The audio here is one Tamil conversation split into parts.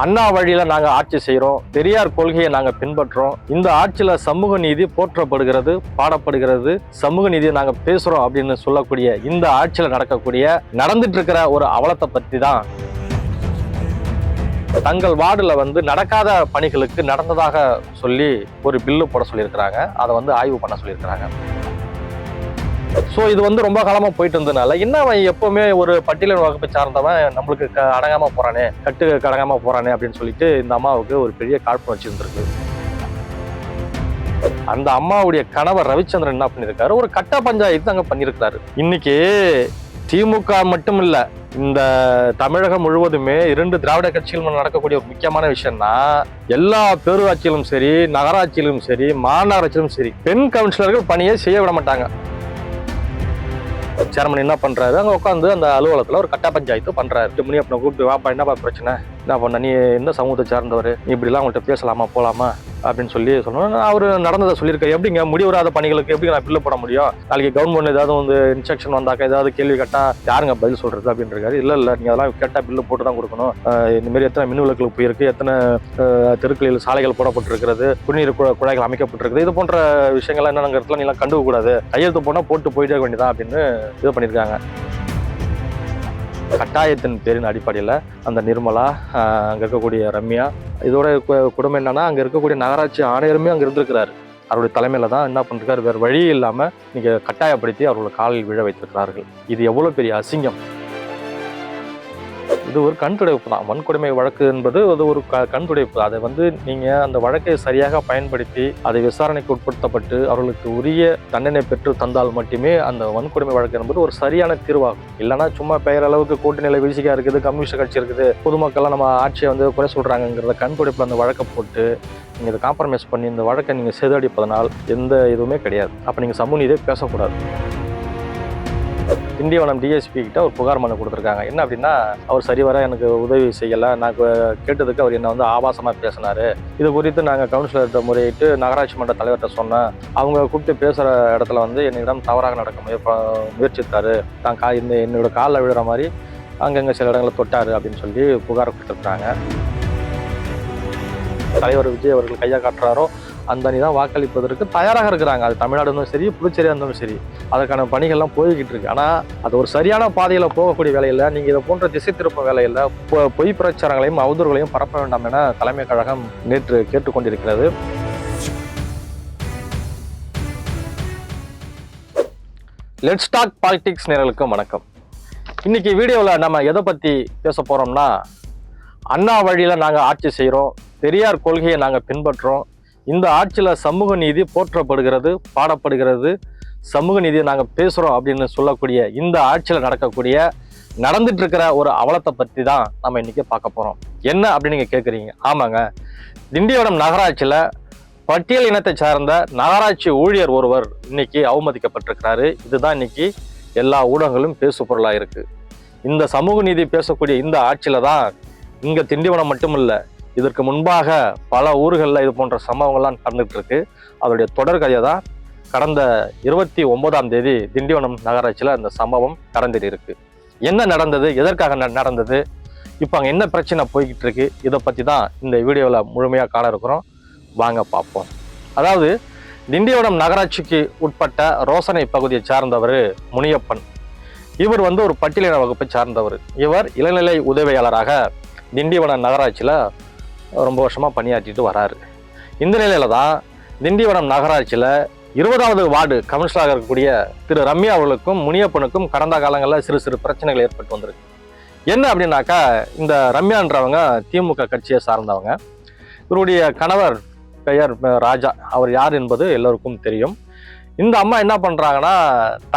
அண்ணா வழியில நாங்க ஆட்சி செய்யறோம், பெரியார் கொள்கையை நாங்க பின்பற்றோம், இந்த ஆட்சியில சமூக நீதி போற்றப்படுகிறது, பாடப்படுகிறது, சமூக நீதியை நாங்க பேசுறோம் அப்படின்னு சொல்லக்கூடிய இந்த ஆட்சியில நடந்துட்டு இருக்கிற ஒரு அவலத்தை பத்தி தான் தங்கள் வார்டுல நடக்காத பணிகளுக்கு நடந்ததாக சொல்லி ஒரு பில்லு போட சொல்லியிருக்கிறாங்க. அதை ஆய்வு பண்ண சொல்லியிருக்கிறாங்க. ஸோ இது ரொம்ப காலமா போயிட்டு இருந்ததுனால என்ன எப்பவுமே ஒரு பட்டியலின வகுப்பை சார்ந்தவன் நம்மளுக்கு அடங்காம போறானே, கட்டுக்கு அடங்காம போறானே அப்படின்னு சொல்லிட்டு இந்த அம்மாவுக்கு ஒரு பெரிய காழ்ப்புணர்ச்சி இருந்திருக்கு. அந்த அம்மாவுடைய கணவர் ரவிச்சந்திரன் என்ன பண்ணியிருக்காரு, ஒரு கட்ட பஞ்சாயத்து அங்க பண்ணியிருக்காரு. இன்னைக்கு திமுக மட்டும் இல்ல, இந்த தமிழகம் முழுவதுமே 2 திராவிட கட்சிகள் நடக்கக்கூடிய ஒரு முக்கியமான விஷயம்னா, எல்லா பேரூராட்சியிலும் சரி, நகராட்சியிலும் சரி, மாநகராட்சியிலும் சரி, பெண் கவுன்சிலர்கள் பணியை செய்ய விட மாட்டாங்க. சேர்மன் என்ன பண்றாரு, அங்க உட்காந்து அந்த அலுவலகத்துல ஒரு கட்ட பஞ்சாயத்து பண்றாரு. முனியப்பனை கூப்பிட்டு, வாப்பா என்னப்பா பிரச்சனை, என்ன பண்ண, நீ எந்த சமூகத்தை சார்ந்தவர், நீ இப்படி எல்லாம் உங்கள்கிட்ட பேசலாமா போலாமா அப்படின்னு சொல்லி சொன்னோம். அவரு நடந்ததை சொல்லியிருக்காரு. எப்படிங்க முடிவுறாத பணிகளுக்கு எப்படி நான் பில்லு போட முடியும், நாளைக்கு கவர்மெண்ட் ஏதாவது இன்ஸ்ட்ரக்ஷன் வந்தாக்கா ஏதாவது கேள்வி கேட்டா யாருங்க பதில் சொல்றது அப்படின்னு இருக்காரு. இல்ல நீங்க அதெல்லாம் கேட்டா பில்லு போட்டு தான் கொடுக்கணும், இந்த மாதிரி எத்தனை மின் விளக்குகள் போயிருக்கு, எத்தனை தெருக்களில் சாலைகள் போடப்பட்டிருக்கிறது, குடிநீர் குழாய்கள் அமைக்கப்பட்டிருக்குது, இது போன்ற விஷயங்கள்லாம் என்னங்கிறதுல நீ எல்லாம் கண்டுக்க கூடாது, கையெழுத்து போனா போட்டு போயிட்டே வேண்டியதான் அப்படின்னு இது பண்ணியிருக்காங்க. கட்டாயத்தின் பேரின் அடிப்படையில் அந்த நிர்மலா, அங்கே இருக்கக்கூடிய ரம்யா, இதோட குடும்பம் என்னன்னா அங்கே இருக்கக்கூடிய நகராட்சி ஆணையருமே அங்கே இருந்திருக்கிறாரு. அவருடைய தலைமையில தான் என்ன பண்ணிருக்காரு, வேறு வழி இல்லாமல் நீங்கள் கட்டாயப்படுத்தி அவர்களை காலில் விழ வைத்திருக்கிறார்கள். இது எவ்வளோ பெரிய அசிங்கம். இது ஒரு கண் துடைப்பு தான். வன்கொடுமை வழக்கு என்பது அது ஒரு கண் துடைப்பு. அதை நீங்க அந்த வழக்கை சரியாக பயன்படுத்தி அதை விசாரணைக்கு உட்படுத்தப்பட்டு அவர்களுக்கு உரிய தண்டனை பெற்று தந்தால் மட்டுமே அந்த வன்கொடுமை வழக்கு என்பது ஒரு சரியான தீர்வாகும். இல்லைன்னா சும்மா பெயரளவுக்கு கூட்டணியில வீழ்ச்சிக்கா இருக்குது, கம்யூனிஸ்ட் கட்சி இருக்குது, பொதுமக்கள்லாம் நம்ம ஆட்சியை குறை சொல்றாங்கிறத கண் துடைப்புல அந்த வழக்கை போட்டு நீங்க இதை காம்ப்ரமைஸ் பண்ணி இந்த வழக்கை நீங்க சேதடிப்பதனால் எந்த இதுவுமே கிடையாது. அப்ப நீங்க சமூக நீதியை பேசக்கூடாது. திண்டிவனம் டிஎஸ்பி கிட்ட ஒரு புகார் மனு கொடுத்துருக்காங்க. என்ன அப்படின்னா, அவர் சரிவர எனக்கு உதவி செய்யலை, நான் கேட்டதுக்கு அவர் என்ன ஆபாசமாக பேசினாரு, இது குறித்து நாங்கள் கவுன்சிலர்கிட்ட முறையிட்டு நகராட்சி மன்ற தலைவர்கிட்ட சொன்னேன், அவங்க கூப்பிட்டு பேசுகிற இடத்துல என்னிடம் தவறாக நடக்க முயற்சித்தாரு, நான் என்னோட காலில் விழுற மாதிரி அங்கங்கே சில இடங்களை தொட்டாரு அப்படின்னு சொல்லி புகார் கொடுத்துருக்குறாங்க. தலைவர் விஜய் அவர்கள் கையா காட்டுறாரோ அந்த அணி தான் வாக்களிப்பதற்கு தயாராக இருக்கிறாங்க. அது தமிழ்நாடு இருந்தாலும் சரி, புதுச்சேரியாக இருந்தாலும் சரி, அதற்கான பணிகள்லாம் போய்கிட்டு இருக்கு. ஆனால் அது ஒரு சரியான பாதையில் போகக்கூடிய வேலையில் நீங்கள் இதை போன்ற திசை திருப்ப வேலையில் பொய் பிரச்சாரங்களையும் அவதூறுகளையும் பரப்ப வேண்டாம் என தலைமை கழகம் நேற்று கேட்டுக்கொண்டிருக்கிறது. லெட்ஸ் டாக் பாலிடிக்ஸ் நேயர்களுக்கு வணக்கம். இன்னைக்கு வீடியோவில் நம்ம எதை பற்றி பேச போகிறோம்னா, அண்ணா வழியில் நாங்கள் ஆட்சி செய்கிறோம், பெரியார் கொள்கையை நாங்கள் பின்பற்றோம், இந்த ஆட்சியில் சமூக நீதி போற்றப்படுகிறது, பாடப்படுகிறது, சமூக நீதியை நாங்கள் பேசுகிறோம் அப்படின்னு சொல்லக்கூடிய இந்த ஆட்சியில் நடந்துட்டு இருக்கிற ஒரு அவலத்தை பற்றி தான் நம்ம இன்னைக்கு பார்க்க போகிறோம். என்ன அப்படின்னு நீங்கள் கேட்குறீங்க? ஆமாங்க, திண்டிவனம் நகராட்சியில் பட்டியல் இனத்தை சார்ந்த நகராட்சி ஊழியர் ஒருவர் இன்னைக்கு அவமதிக்கப்பட்டிருக்கிறாரு. இதுதான் இன்னைக்கு எல்லா ஊடகங்களும் பேசு பொருளாக இருக்குது. இந்த சமூக நீதி பேசக்கூடிய இந்த ஆட்சியில் தான் இங்கே திண்டிவனம் மட்டும் இல்லை, இதற்கு முன்பாக பல ஊர்களில் இது போன்ற சம்பவங்கள்லாம் நடந்துகிட்டு இருக்கு. அதோடைய தொடர்கதையை தான் கடந்த 29ஆம் தேதி திண்டிவனம் நகராட்சியில் அந்த சம்பவம் நடந்துட்டு இருக்கு. என்ன நடந்தது, எதற்காக நடந்தது, இப்போ அங்கே என்ன பிரச்சனை போய்கிட்டு இருக்கு, இதை பற்றி தான் இந்த வீடியோவில் முழுமையாக காண இருக்கிறோம். வாங்க பார்ப்போம். அதாவது திண்டிவனம் நகராட்சிக்கு உட்பட்ட ரோசனை பகுதியை சார்ந்தவர் முனியப்பன். இவர் ஒரு பட்டியலின வகுப்பை சார்ந்தவர். இவர் இளநிலை உதவியாளராக திண்டிவனம் நகராட்சியில் ரொம்ப வருஷமாக பணியாற்றிட்டு வராரு. இந்த நிலையில தான் திண்டிவனம் நகராட்சியில் 20வது வார்டு கவுன்சிலராக இருக்கக்கூடிய திரு ரம்யா அவர்களுக்கும் முனியப்பனுக்கும் கடந்த காலங்களில் சிறு சிறு பிரச்சனைகள் ஏற்பட்டு வந்திருக்கு. என்ன அப்படின்னாக்கா, இந்த ரம்யான்றவங்க திமுக கட்சியை சார்ந்தவங்க. இவருடைய கணவர் பெயர் ராஜா, அவர் யார் என்பது எல்லோருக்கும் தெரியும். இந்த அம்மா என்ன பண்ணுறாங்கன்னா,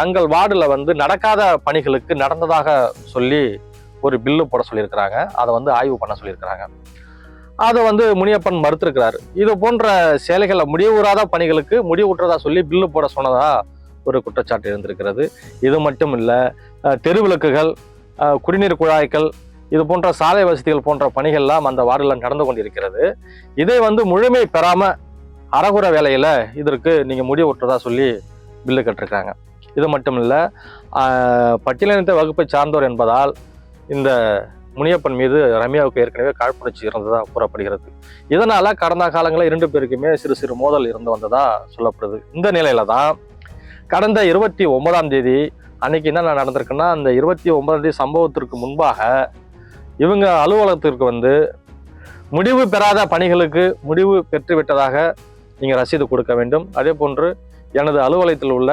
தங்கள் வார்டில் நடக்காத பணிகளுக்கு நடந்ததாக சொல்லி ஒரு பில்லு போட சொல்லியிருக்கிறாங்க. அதை ஆய்வு பண்ண சொல்லியிருக்கிறாங்க. அதை முனியப்பன் மறுத்திருக்கிறாரு. இது போன்ற சேலைகளில் முடிவுறாத பணிகளுக்கு முடிவுற்றதா சொல்லி பில்லு போட சொன்னதா ஒரு குற்றச்சாட்டு இருந்திருக்கிறது. இது மட்டும் இல்லை, தெருவிளக்குகள், குடிநீர் குழாய்கள், இது போன்ற சாலை வசதிகள் போன்ற பணிகள்லாம் அந்த வார்டில் நடந்து கொண்டிருக்கிறது. இதை முழுமை பெறாம அறகுற வேலையில இதற்கு நீங்க முடிவுற்றதா சொல்லி பில்லு கட்டிருக்காங்க. இது மட்டும் இல்லை, பட்டியலினத்தை வகுப்பை சார்ந்தோர் என்பதால் இந்த முனியப்பன் மீது ரம்யாவுக்கு ஏற்கனவே காழ்ப்புணர்ச்சி இருந்ததா கூறப்படுகிறது. இதனால கடந்த காலங்களில் 2 பேருக்குமே சிறு சிறு மோதல் இருந்து வந்ததா சொல்லப்படுது. இந்த நிலையில தான் கடந்த 29ஆம் தேதி அன்னைக்கு என்ன நடந்திருக்குன்னா, அந்த 29ஆம் தேதி சம்பவத்திற்கு முன்பாக இவங்க அலுவலகத்திற்கு வந்து முடிவு பெறாத பணிகளுக்கு முடிவு பெற்றுவிட்டதாக நீங்கள் ரசீது கொடுக்க வேண்டும். அதே போன்று எனது அலுவலகத்தில் உள்ள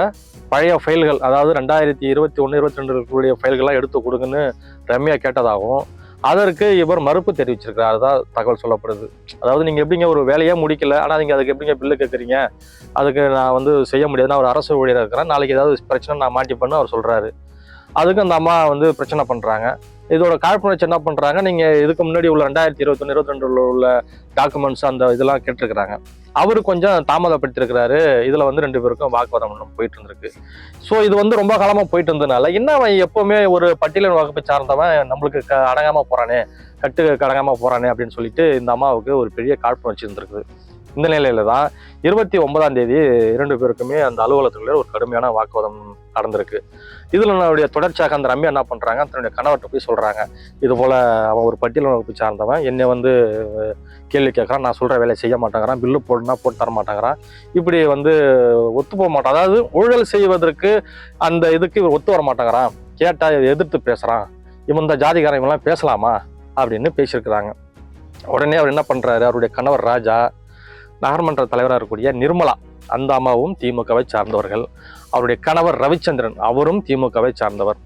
பழைய ஃபைல்கள், அதாவது 2021, 22 ஃபைல்கள்லாம் எடுத்து கொடுங்கன்னு ரம்யா கேட்டதாகவும், அதற்கு இவர் மறுப்பு தெரிவிச்சிருக்கிறார். அதான் தகவல் சொல்லப்படுது. அதாவது நீங்கள் எப்படிங்க ஒரு வேலையே முடிக்கல, ஆனால் நீங்கள் அதுக்கு எப்படிங்க பில்லு கேட்குறீங்க, அதுக்கு நான் வந்து செய்ய முடியாது, நான் ஒரு அரசு ஊழியராக இருக்கிறேன், நாளைக்கு ஏதாவது பிரச்சனை நான் மாட்டிப்பேன்னு அவர் சொல்கிறாரு. அதுக்கு அந்த அம்மா வந்து பிரச்சனை பண்ணுறாங்க. இதோட காழ்ப்புணர்ச்சி என்ன பண்ணுறாங்க, நீங்கள் இதுக்கு முன்னாடி உள்ள 2021, 22 உள்ள டாக்குமெண்ட்ஸ் அந்த இதெல்லாம் கேட்டிருக்கிறாங்க. அவரு கொஞ்சம் தாமதப்படுத்திருக்கிறாரு. இதில் வந்து 2 பேருக்கும் வாக்குவாதம் போயிட்டு இருந்திருக்கு. ஸோ இது வந்து ரொம்ப காலமாக போயிட்டு இருந்ததுனால, என்ன அவன் எப்போவுமே ஒரு பட்டியலின் வகுப்பை சார்ந்தவன் நம்மளுக்கு அடங்காமல் போகிறானே, கட்டுக்கு அடங்காமல் போகிறானே அப்படின்னு சொல்லிட்டு இந்த அம்மாவுக்கு ஒரு பெரிய காழ்ப்புணர்ச்சி இருந்திருக்குது. இந்த நிலையில தான் 29ஆம் தேதி 2 பேருக்குமே அந்த அலுவலகத்துக்குள்ளே ஒரு கடுமையான வாக்குவாதம் நடந்திருக்கு. இதில் என்னுடைய தொடர்ச்சியாக அந்த ரம்யா என்ன பண்ணுறாங்க, தன்னுடைய கணவர்கிட்ட போய் சொல்கிறாங்க, இது போல் அவன் ஒரு பட்டியல் வகுப்பு சார்ந்தவன், என்னை வந்து கேள்வி கேட்குறான், நான் சொல்கிற வேலையை செய்ய மாட்டேங்கிறான், பில்லு போடுனா போட்டு தர மாட்டேங்கிறான், இப்படி வந்து ஒத்து போக மாட்டான், அதாவது ஊழல் செய்வதற்கு அந்த இதுக்கு இவர் ஒத்து வர மாட்டேங்கிறான், கேட்டால் எதிர்த்து பேசுகிறான், இவன் இந்த ஜாதிகாரன் இவெல்லாம் பேசலாமா அப்படின்னு பேசியிருக்கிறாங்க. உடனே அவர் என்ன பண்ணுறாரு, அவருடைய கணவர் ராஜா, நகர்மன்ற தலைவராக இருக்கக்கூடிய நிர்மலா, அந்த அம்மாவும் திமுகவை சார்ந்தவர்கள், அவருடைய கணவர் ரவிச்சந்திரன், அவரும் திமுகவை சார்ந்தவர்,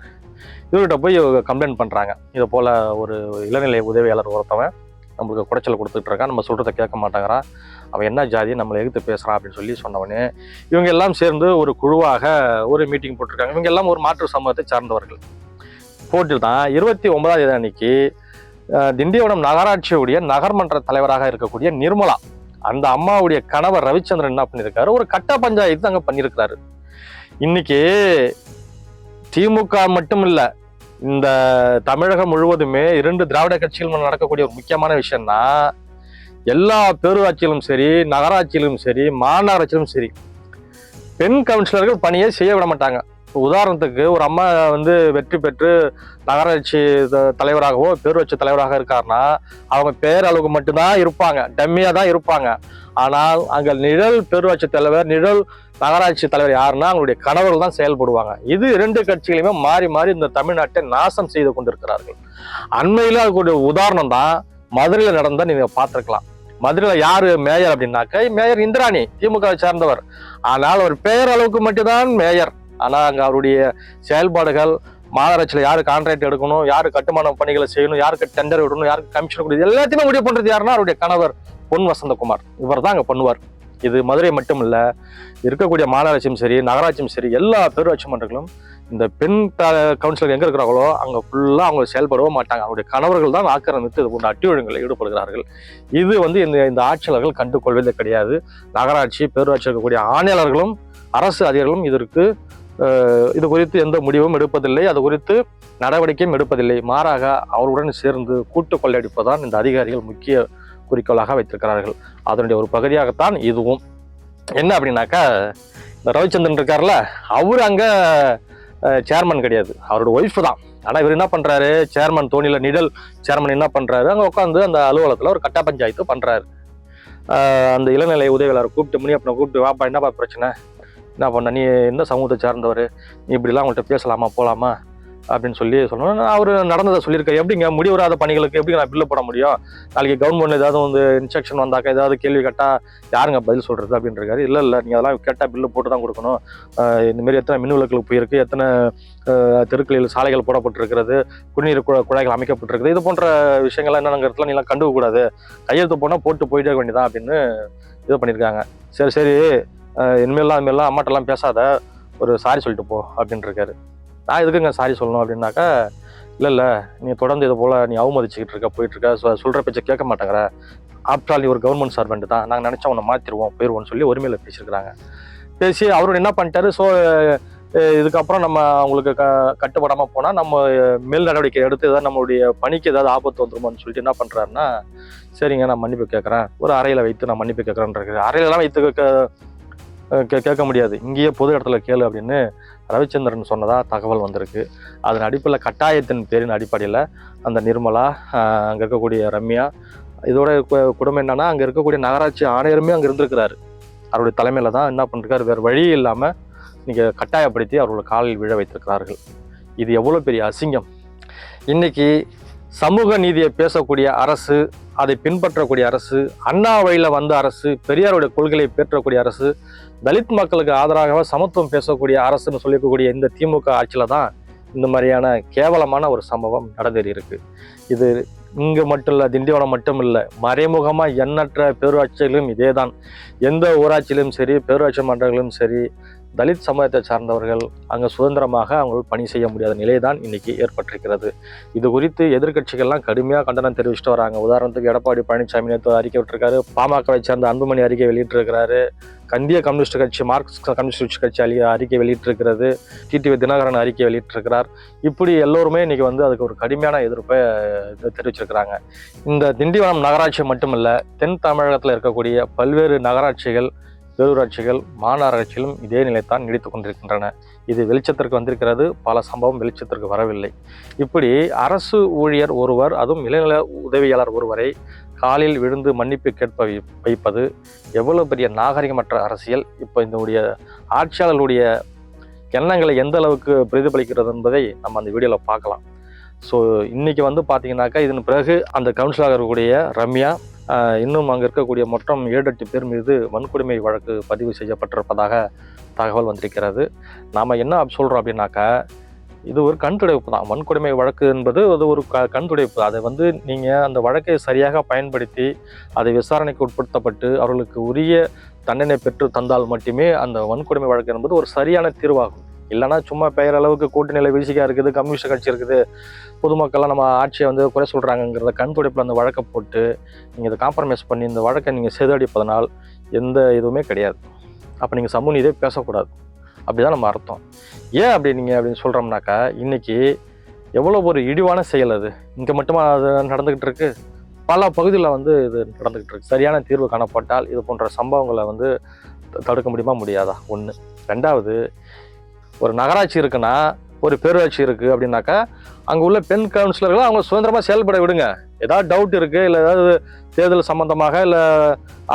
இவர்கிட்ட போய் கம்ப்ளைண்ட் பண்ணுறாங்க. இதை போல் ஒரு இளநிலை உதவியாளர் ஒருத்தவன் நம்மளுக்கு குடைச்சல் கொடுத்துட்டு இருக்கான், நம்ம சொல்கிறத கேட்க மாட்டேங்கிறான், அவன் என்ன ஜாதி நம்மளை எதிர்த்து பேசுகிறான் அப்படின்னு சொன்னவனே இவங்க எல்லாம் சேர்ந்து ஒரு குழுவாக ஒரு மீட்டிங் போட்டிருக்காங்க. இவங்க எல்லாம் ஒரு மாற்று சமூகத்தை சார்ந்தவர்கள் போட்டு தான் 29ஆம் தேதி அன்னைக்கு திண்டிவனம் நகராட்சியுடைய நகர்மன்ற தலைவராக இருக்கக்கூடிய நிர்மலா, அந்த அம்மாவுடைய கணவர் ரவிச்சந்திரன் என்ன பண்ணியிருக்காரு, ஒரு கட்ட பஞ்சாயத்து அங்கே பண்ணியிருக்கிறாரு. இன்னைக்கு திமுக மட்டும் இல்லை, இந்த தமிழகம் முழுவதுமே 2 திராவிட கட்சிகள் நடக்கக்கூடிய ஒரு முக்கியமான விஷயம்னா, எல்லா பேரூராட்சியிலும் சரி, நகராட்சியிலும் சரி, மாநகராட்சியிலும் சரி, பெண் கவுன்சிலர்கள் பணியை செய்ய விட மாட்டாங்க. உதாரணத்துக்கு ஒரு அம்மா வந்து வெற்றி பெற்று நகராட்சி தலைவராகவோ பேரூராட்சி தலைவராக இருக்காருன்னா, அவங்க பேரளவுக்கு மட்டும்தான் இருப்பாங்க, டம்மியா தான் இருப்பாங்க. ஆனால் அங்க நிழல் பேரூராட்சி தலைவர், நிழல் நகராட்சி தலைவர் யாருன்னா அவங்களுடைய கணவர்கள் தான் செயல்படுவாங்க. இது 2 கட்சிகளையுமே மாறி மாறி இந்த தமிழ்நாட்டை நாசம் செய்து கொண்டிருக்கிறார்கள். அண்மையில அதுக்கு உதாரணம் தான் மதுரையில நடந்தா நீங்க பார்த்திருக்கலாம். மதுரையில யாரு மேயர் அப்படின்னாக்க, மேயர் இந்திராணி, திமுகவை சார்ந்தவர். ஆனால் ஒரு பேரளவுக்கு மட்டும்தான் மேயர். ஆனா அங்க அவருடைய செயல்பாடுகள், மாநகராட்சியில யாரு கான்ட்ராக்ட் எடுக்கணும், யாரு கட்டுமான பணிகளை செய்யணும், யாருக்கு டெண்டர் விடணும், யாருக்கு கமிஷன் கொடுக்குது, எல்லாத்தையுமே முடிவு பண்றது யாருன்னா அவருடைய கணவர் பொன் வசந்தகுமார். இவர் தான் அங்க பண்ணுவார். இது மதுரை மட்டும் இல்ல, இருக்கக்கூடிய மாநகராட்சியும் சரி, நகராட்சியும் சரி, எல்லா பேரூராட்சி மன்றங்களும் இந்த பெண் கவுன்சிலர் எங்க இருக்கிறாங்களோ அங்க ஃபுல்லா அவங்க செயல்படவே மாட்டாங்க. அவருடைய கணவர்கள் தான் ஆக்கிரமித்து இது போன்ற அட்டி ஒழுங்குகளில் ஈடுபடுகிறார்கள். இது வந்து இந்த ஆட்சியாளர்கள் கண்டுகொள்வதே கிடையாது. நகராட்சி பேரூராட்சி இருக்கக்கூடிய ஆணையாளர்களும் அரசு அதிகாரிகளும் இது குறித்து எந்த முடிவும் எடுப்பதில்லை, அது குறித்து நடவடிக்கையும் எடுப்பதில்லை. மாறாக அவருடன் சேர்ந்து கூட்டு கொள்ளையடிப்பதுதான் இந்த அதிகாரிகள் முக்கிய குறிக்கோளாக வைத்திருக்கிறார்கள். அதனுடைய ஒரு பகுதியாகத்தான் இதுவும். என்ன அப்படின்னாக்கா, இந்த ரவிச்சந்திரன் இருக்கார்ல, அவரு அங்க சேர்மன் கிடையாது, அவரோட ஒய்ஃப் தான். ஆனா இவர் என்ன பண்றாரு, சேர்மன் தோணியில நிழல் சேர்மன் என்ன பண்றாரு, அங்க உட்காந்து அந்த அலுவலகத்துல ஒரு கட்ட பஞ்சாயத்து பண்றாரு. அந்த இளநிலை உதவியாளர் கூப்பிட்டு, முனியப்பனை கூப்பிட்டு, வாப்பா என்னப்பா பிரச்சனை, என்ன பண்ண, நீ எந்த சமூகத்தை சார்ந்தவர், நீ இப்படிலாம் அவங்கள்ட்ட பேசலாமா போகலாமா அப்படின்னு சொன்னோம். அவர் நடந்ததை சொல்லியிருக்காரு. எப்படிங்க முடிவராத பணிகளுக்கு எப்படி நான் பில்லு போட முடியும், நாளைக்கு கவர்மெண்ட் ஏதாவது வந்து இன்ஸ்ட்ரக்ஷன் வந்தாக்கா ஏதாவது கேள்வி கேட்டால் யாருங்க பதில் சொல்கிறது அப்படின்னு இருக்காரு. இல்லை நீங்கள் அதெல்லாம் கேட்டால் பில்லு போட்டு தான் கொடுக்கணும், இந்தமாரி எத்தனை மின் விளக்குகளுக்கு போயிருக்கு, எத்தனை தெருக்களில் சாலைகள் போடப்பட்டிருக்கிறது, குடிநீர் குழாய்கள் அமைக்கப்பட்டிருக்குது, இது போன்ற விஷயங்கள்லாம் என்னங்கிறதுலாம் நீலாம் கண்டுக்கக்கூடாது, கையெழுத்து போனால் போட்டு போயிட்டே வேண்டியதான் அப்படின்னு இது பண்ணியிருக்காங்க. சரி இனிமேலாம் அம்மாட்டெல்லாம் பேசாத, ஒரு சாரி சொல்லிட்டு போ அப்படின்னு இருக்காரு. நான் எதுக்குங்க சாரி சொல்லணும் அப்படின்னாக்கா, இல்லை நீ தொடர்ந்து இது போல் நீ அவமதிச்சுக்கிட்டு போயிட்டுருக்க, சொல்கிற பேச்சை கேட்க மாட்டேங்கிற, ஆஃப்டர் ஆல் நீ ஒரு கவர்மெண்ட் சர்வெண்ட் தான், நாங்கள் நினச்சா உன்னை மாற்றிடுவோம் போயிடுவோம்னு சொல்லி ஒருமையில் பேசியிருக்கிறாங்க. பேசி அவரோட என்ன பண்ணிட்டாரு, ஸோ இதுக்கப்புறம் நம்ம அவங்களுக்கு கட்டுப்படாமல் போனால் நம்ம மேல் நடவடிக்கை எடுத்து ஏதாவது நம்மளுடைய பணிக்கு ஏதாவது ஆபத்து வந்துருமோன்னு சொல்லிட்டு என்ன பண்ணுறாருன்னா, சரிங்க நான் மன்னிப்பு கேட்குறேன், ஒரு அறையில் வைத்து நான் மன்னிப்பு கேட்குறேன்னு இருக்குது. அறையிலலாம் வைத்து கேட்க முடியாது, இங்கேயே பொது இடத்துல கேளு அப்படின்னு ரவிச்சந்திரன் சொன்னதாக தகவல் வந்திருக்கு. அதன் அடிப்படையில் கட்டாயத்தின் பேரின் அடிப்படையில் அந்த நிர்மலா, அங்கே இருக்கக்கூடிய ரம்யா, இதோட குடும்பம் என்னன்னா அங்கே இருக்கக்கூடிய நகராட்சி ஆணையருமே அங்கே இருந்திருக்கிறாரு. அவருடைய தலைமையில் தான் என்ன பண்ணிருக்காரு, வேறு வழி இல்லாமல் நீங்கள் கட்டாயப்படுத்தி அவரோட காலில் விழ வைத்திருக்கிறார்கள். இது எவ்வளோ பெரிய அசிங்கம்! இன்னைக்கு சமூக நீதியை பேசக்கூடிய அரசு, அதை பின்பற்றக்கூடிய அரசு, அண்ணா வழியில் வந்த அரசு, பெரியாருடைய கொள்கையை பேற்றக்கூடிய அரசு, தலித் மக்களுக்கு ஆதரவாக சமத்துவம் பேசக்கூடிய அரசுன்னு சொல்லிக்கக்கூடிய இந்த திமுக ஆட்சியில் தான் இந்த மாதிரியான கேவலமான ஒரு சம்பவம் நடந்தேறி இருக்கு. இது இங்கே மட்டும் இல்லை, திண்டிவனம் மட்டும் இல்லை, மறைமுகமாக எண்ணற்ற பேரூராட்சிகளிலும் இதே தான். எந்த ஊராட்சியிலும் சரி, பேரூராட்சி மன்றங்களிலும் சரி, தலித் சமூகத்தை சார்ந்தவர்கள் அங்கே சுதந்திரமாக அவங்க பணி செய்ய முடியாத நிலை தான் இன்னைக்கு ஏற்பட்டிருக்கிறது. இது குறித்து எதிர்கட்சிகள்லாம் கடுமையாக கண்டனம் தெரிவிச்சுட்டு வராங்க. உதாரணத்துக்கு எடப்பாடி பழனிசாமி நேற்று அறிக்கை விட்டுருக்காரு, பாமகவை சேர்ந்த அன்புமணி அறிக்கை வெளியிட்டிருக்கிறாரு, கந்திய கம்யூனிஸ்ட் கட்சி, மார்க்சிஸ்ட் கம்யூனிஸ்ட் கட்சி அறிக்கை வெளியிட்டிருக்கிறது, டிடிவி தினகரன் அறிக்கை வெளியிட்டிருக்கிறார். இப்படி எல்லோருமே இன்னைக்கு அதுக்கு ஒரு கடுமையான எதிர்ப்பை தெரிவிச்சிருக்கிறாங்க. இந்த திண்டிவனம் நகராட்சி மட்டுமல்ல, தென் தமிழகத்தில் இருக்கக்கூடிய பல்வேறு நகராட்சிகள், பேரூராட்சிகள், மாநகராட்சிகளும் இதே நிலைத்தான் நீடித்து கொண்டிருக்கின்றன. இது வெளிச்சத்திற்கு வந்திருக்கிறது, பல சம்பவம் வெளிச்சத்திற்கு வரவில்லை. இப்படி அரசு ஊழியர் ஒருவர், அதுவும் இளநிலை உதவியாளர் ஒருவரை காலில் விழுந்து மன்னிப்பு கேட்ப வைப்பது எவ்வளவு பெரிய நாகரிகமற்ற அரசியல்! இப்போ இதனுடைய ஆட்சியாளர்களுடைய எண்ணங்களை எந்த அளவுக்கு பிரதிபலிக்கிறது என்பதை நம்ம அந்த வீடியோவில் பார்க்கலாம். ஸோ இன்னைக்கு பார்த்தீங்கன்னாக்கா, இதன் பிறகு அந்த கவுன்சிலராக இருக்கக்கூடிய ரம்யா, இன்னும் அங்கே இருக்கக்கூடிய மொத்தம் 7-8 பேர் மீது வன்கொடுமை வழக்கு பதிவு செய்யப்பட்டிருப்பதாக தகவல் வந்திருக்கிறது. நாம் என்ன சொல்கிறோம் அப்படின்னாக்கா, இது ஒரு கண் துடைப்பு தான். வன்கொடுமை வழக்கு என்பது அது ஒரு கண் துடைப்பு. அதை நீங்கள் அந்த வழக்கை சரியாக பயன்படுத்தி அதை விசாரணைக்கு உட்படுத்தப்பட்டு அவர்களுக்கு உரிய தண்டனை பெற்று தந்தால் மட்டுமே அந்த வன்கொடுமை வழக்கு என்பது ஒரு சரியான தீர்வாகும். இல்லைனா சும்மா பெயரளவுக்கு கூட்டணியில் வீசிக்கா இருக்குது, கம்யூனிஸ்ட் கட்சி இருக்குது, பொதுமக்கள்லாம் நம்ம ஆட்சியை குறை சொல்கிறாங்கிறத கண் துடைப்பில் அந்த வழக்கை போட்டு நீங்கள் இதை காம்ப்ரமைஸ் பண்ணி இந்த வழக்கை நீங்கள் சேதடிப்பதனால் எந்த இதுவுமே கிடையாது. அப்போ நீங்கள் சமூக நீதியை பேசக்கூடாது, அப்படி தான் நம்ம அர்த்தம். ஏன் அப்படின்னு சொல்கிறோம்னாக்கா, இன்றைக்கி எவ்வளோ ஒரு இழிவான செயல் அது! இங்கே மட்டுமா அது நடந்துக்கிட்டு இருக்கு, பல பகுதியில் இது நடந்துக்கிட்டு இருக்கு. சரியான தீர்வு காணப்பட்டால் இது போன்ற சம்பவங்களை தடுக்க முடியுமா, முடியாதா? ஒன்று. ரெண்டாவது, ஒரு நகராட்சி இருக்குன்னா, ஒரு பேரூராட்சி இருக்குது அப்படின்னாக்கா, அங்கே உள்ள பெண் கவுன்சிலர்கள் அவங்க சுதந்திரமாக செயல்பட விடுங்க. ஏதாவது டவுட் இருக்குது, இல்லை ஏதாவது தேர்தல் சம்மந்தமாக, இல்லை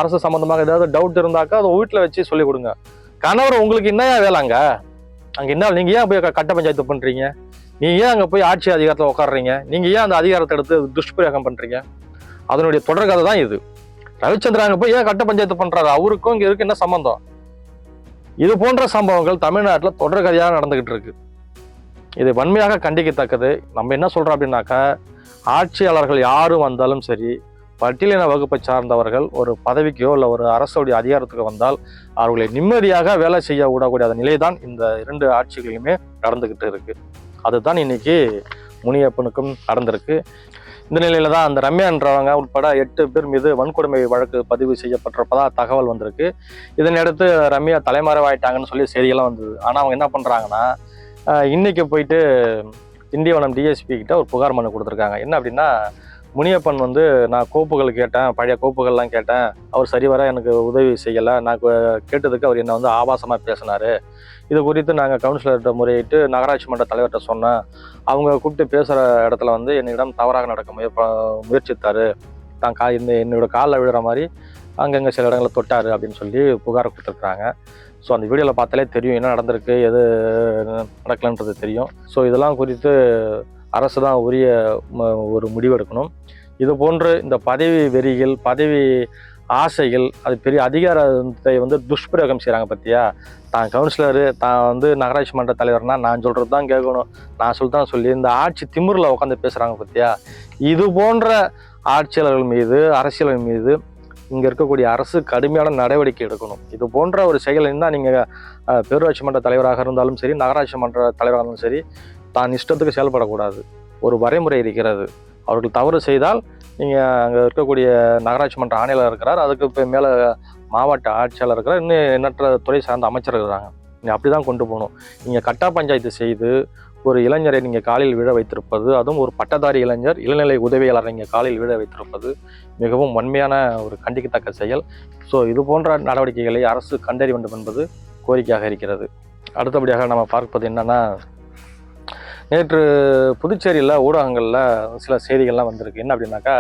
அரசு சம்மந்தமாக ஏதாவது டவுட் இருந்தாக்கா அதை வீட்டில் வச்சு சொல்லிக் கொடுங்க. கணவர் உங்களுக்கு என்னையா வேலைங்க அங்கே? என்ன நீங்கள் ஏன் போய் கட்ட பஞ்சாயத்து பண்ணுறீங்க? நீங்கள் ஏன் அங்கே போய் ஆட்சி அதிகாரத்தில் உட்காடுறீங்க? நீங்கள் ஏன் அந்த அதிகாரத்தை எடுத்து துஷ்பிரயோகம் பண்ணுறீங்க? அதனுடைய தொடர்கதை தான் இது. ரவிச்சந்திரன் அங்கே போய் ஏன் கட்ட பஞ்சாயத்து பண்ணுறாரு? அவருக்கும் இங்கே இருக்கு என்ன சம்பந்தம்? இது போன்ற சம்பவங்கள் தமிழ்நாட்டில் தொடர்கதையாக நடந்துகிட்டு இருக்கு. இது வன்மையாக கண்டிக்கத்தக்கது. நம்ம என்ன சொல்றோம் அப்படின்னாக்கா, ஆட்சியாளர்கள் யாரும் வந்தாலும் சரி, பட்டியலின வகுப்பை சார்ந்தவர்கள் ஒரு பதவிக்கோ இல்லை ஒரு அரசுடைய அதிகாரத்துக்கு வந்தால் அவர்களை நிம்மதியாக வேலை செய்ய விடக்கூடிய நிலை தான் இந்த 2 ஆட்சிகளிலுமே நடந்துகிட்டு இருக்கு. அதுதான் இன்னைக்கு முனியப்பனுக்கும் நடந்திருக்கு. இந்த நிலையில தான் அந்த ரம்யான்றவங்க உட்பட 8 பேர் மீது வன்கொடுமை வழக்கு பதிவு செய்யப்பட்டிருப்பதா தகவல் வந்திருக்கு. இதனையடுத்து ரம்யா தலைமறைவாயிட்டாங்கன்னு சொல்லி செய்திகள்லாம் வந்தது. ஆனால் அவங்க என்ன பண்ணுறாங்கன்னா, இன்னைக்கு போயிட்டு திண்டிவனம் டிஎஸ்பி கிட்ட ஒரு புகார் மனு கொடுத்துருக்காங்க. என்ன அப்படின்னா, முனியப்பன் நான் கோப்புகள் கேட்டேன், பழைய கோப்புகள்லாம் கேட்டேன், அவர் சரிவர எனக்கு உதவி செய்யலை, நான் கேட்டதுக்கு அவர் என்னை ஆபாசமாக பேசினார். இது குறித்து நாங்கள் கவுன்சிலர்கிட்ட முறையிட்டு நகராட்சி மன்ற தலைவர்கிட்ட சொன்னேன். அவங்க கூப்பிட்டு பேசுகிற இடத்துல என்னிடம் தவறாக நடக்க முயற்சித்தார், தான் என்னோட காலில் விழுற மாதிரி அங்கங்கே சில இடங்களை தொட்டார் அப்படின்னு சொல்லி புகார் கொடுத்துருக்குறாங்க. ஸோ அந்த வீடியோவில் பார்த்தாலே தெரியும் என்ன நடந்திருக்கு, எது நடக்கலன்றது தெரியும். ஸோ இதெல்லாம் குறித்து அரசு தான் உரிய ஒரு முடிவெடுக்கணும். இது போன்று இந்த பதவி வெறிகள், பதவி ஆசைகள், அது பெரிய அதிகாரத்தை துஷ்பிரயோகம் செய்கிறாங்க. பற்றியா, தான் கவுன்சிலரு, தான் நகராட்சி மன்ற தலைவர்னா நான் சொல்கிறது தான் கேட்கணும், நான் சொல்லிதான் சொல்லி இந்த ஆட்சி திமிரில் உட்காந்து பேசுகிறாங்க. பற்றியா, இது போன்ற ஆட்சியாளர்கள் மீது, அரசியல்கள் மீது இங்கே இருக்கக்கூடிய அரசு கடுமையான நடவடிக்கை எடுக்கணும். இது போன்ற ஒரு செயல் இருந்தால் நீங்கள் பேரூராட்சி மன்ற தலைவராக இருந்தாலும் சரி, நகராட்சி மன்ற தலைவராக இருந்தாலும் சரி, தான் இஷ்டத்துக்கு செயல்படக்கூடாது. ஒரு வரைமுறை இருக்கிறது. அவர்கள் தவறு செய்தால் நீங்கள் அங்கே இருக்கக்கூடிய நகராட்சி மன்ற ஆணையாளர் இருக்கிறார், அதுக்கு இப்போ மேலே மாவட்ட ஆட்சியாளர் இருக்கிறார், இன்னும் எண்ணற்ற துறை சார்ந்த அமைச்சர் இருக்கிறாங்க. நீங்கள் அப்படி தான் கொண்டு போகணும். நீங்கள் கட்டா பஞ்சாயத்து செய்து ஒரு இளைஞரை நீங்கள் காலில் விழ வைத்திருப்பது, அதுவும் ஒரு பட்டதாரி இளைஞர் இளநிலை உதவியாளரை நீங்கள் காலில் விழ வைத்திருப்பது மிகவும் வன்மையான ஒரு கண்டிக்கத்தக்க செயல். ஸோ இது போன்ற நடவடிக்கைகளை அரசு கண்டறிய வேண்டும் என்பது கோரிக்கையாக இருக்கிறது. அடுத்தபடியாக நம்ம பார்ப்பது என்னன்னா, நேற்று புதுச்சேரியில் ஊடகங்களில் சில செய்திகள்லாம் வந்திருக்கு. என்ன அப்படின்னாக்கா,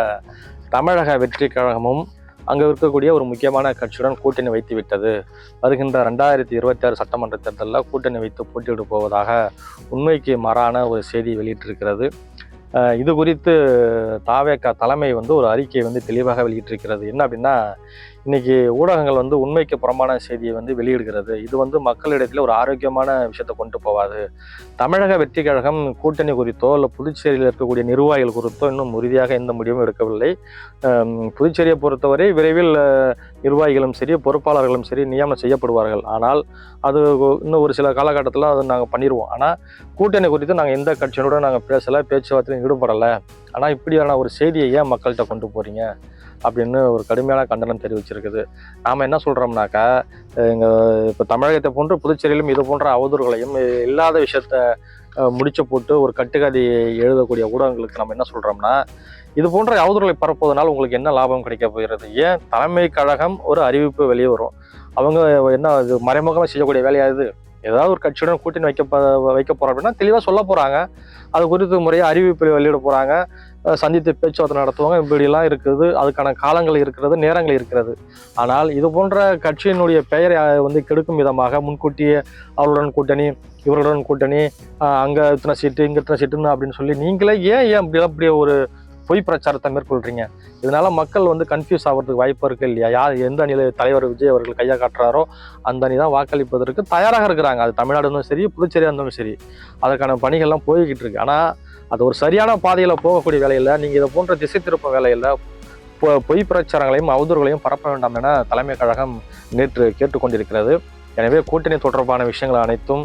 தமிழக வெற்றி கழகமும் அங்கே இருக்கக்கூடிய ஒரு முக்கியமான கட்சியுடன் கூட்டணி வைத்து விட்டது. வருகின்ற 2026 சட்டமன்ற தேர்தலில் கூட்டணி வைத்து போட்டியிட போவதாக உண்மைக்கு மாறான ஒரு செய்தி வெளியிட்டிருக்கிறது. இது குறித்து தாவேகா தலைமை ஒரு அறிக்கையை தெளிவாக வெளியிட்டிருக்கிறது. என்ன அப்படின்னா, இன்னைக்கு ஊடகங்கள் உண்மைக்கு புறம்பான செய்தியை வெளியிடுகிறது. இது மக்களிடத்தில் ஒரு ஆரோக்கியமான விஷயத்தை கொண்டு போவாது. தமிழக வெற்றி கழகம் கூட்டணி குறித்தோ இல்லை புதுச்சேரியில் இருக்கக்கூடிய நிர்வாகிகள் குறித்தோ இன்னும் உறுதியாக எந்த முடிவும் எடுக்கவில்லை. புதுச்சேரியை பொறுத்தவரை விரைவில் நிர்வாகிகளும் சரி பொறுப்பாளர்களும் சரி நியமனம் செய்யப்படுவார்கள். ஆனால் அது இன்னும் ஒரு சில காலகட்டத்தில் அதை நாங்கள் பண்ணிடுவோம். ஆனால் கூட்டணி குறித்து நாங்கள் எந்த கட்சியோட நாங்கள் பேசலை, பேச்சுவார்த்தையும் ஈடுபடலை. ஆனால் இப்படியான ஒரு செய்தியை ஏன் மக்கள்கிட்ட கொண்டு போகிறீங்க அப்படின்னு ஒரு கடுமையான கண்டனம் தெரிவிச்சிருக்குது. நாம் என்ன சொல்கிறோம்னாக்கா, இப்போ தமிழகத்தை போன்று புதுச்சேரியிலும் இது போன்ற அவதூறுகளையும் இல்லாத விஷயத்த முடிச்சு போட்டு ஒரு கட்டுக்கதை எழுதக்கூடிய ஊடகங்களுக்கு நம்ம என்ன சொல்கிறோம்னா, இது போன்ற அவதூறுகளை பரப்புவதனால் உங்களுக்கு என்ன லாபம் கிடைக்க போகிறது? ஏன் தலைமை கழகம் ஒரு அறிவிப்பு வெளியே வரும், அவங்க என்ன இது மறைமுகமாக செய்யக்கூடிய வேலையாது? ஏதாவது ஒரு கட்சியுடன் கூட்டணி வைக்க போகிறோம் அப்படின்னா தெளிவாக சொல்ல போகிறாங்க. அது குறித்து முறையாக அறிவிப்பு வெளியிட போகிறாங்க, சந்தித்து பேச்சுவார்த்தை நடத்துவாங்க. இப்படிலாம் இருக்குது, அதுக்கான காலங்கள் இருக்கிறது, நேரங்கள் இருக்கிறது. ஆனால் இது போன்ற கட்சியினுடைய பெயரை கெடுக்கும் விதமாக முன்கூட்டியே அவர்களுடன் கூட்டணி, இவர்களுடன் கூட்டணி, அங்கே இத்தனை சீட்டு இங்கே இத்தனை சீட்டுன்னு அப்படின்னு சொல்லி நீங்களே ஏன் அப்படி ஒரு பொய் பிரச்சாரத்தை மேற்கொள்றீங்க? இதனால மக்கள் கன்ஃபியூஸ் ஆகிறதுக்கு வாய்ப்பு இருக்கு இல்லையா? யார் எந்த அணியில் தலைவர் விஜய் அவர்கள் கையை காட்டுறாரோ அந்த அணி தான் வாக்களிப்பதற்கு தயாராக இருக்கிறாங்க. அது தமிழ்நாடு இருந்தாலும் சரி, புதுச்சேரியாக இருந்தாலும் சரி, அதற்கான பணிகள்லாம் போய்கிட்டு இருக்கு. ஆனால் அது ஒரு சரியான பாதையில் போகக்கூடிய வேலையில் நீங்கள் இதை போன்ற திசை திருப்ப வேலையில் பொய் பிரச்சாரங்களையும் அவதூறுகளையும் பரப்ப வேண்டாம் என தலைமை கழகம் நேற்று கேட்டுக்கொண்டிருக்கிறது. எனவே கூட்டணி தொடர்பான விஷயங்கள் அனைத்தும்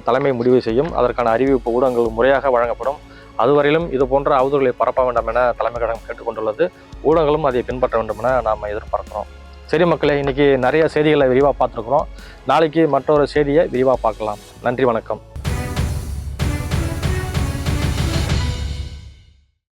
தலைமை முடிவு செய்யும். அதற்கான அறிவிப்பு ஊடகங்கள் முறையாக வழங்கப்படும். அதுவரையிலும் இது போன்ற அவதூறுகளை பரப்ப வேண்டாம் என தலைமை கழகம் கேட்டுக்கொண்டுள்ளது. ஊடகங்களும் அதை பின்பற்ற வேண்டும் என நாம் எதிர்பார்க்கிறோம். சரி மக்களே, இன்னைக்கு நிறைய செய்திகளை விரிவாக பார்த்துருக்குறோம். நாளைக்கு மற்றொரு செய்தியை விரிவாக பார்க்கலாம். நன்றி, வணக்கம்.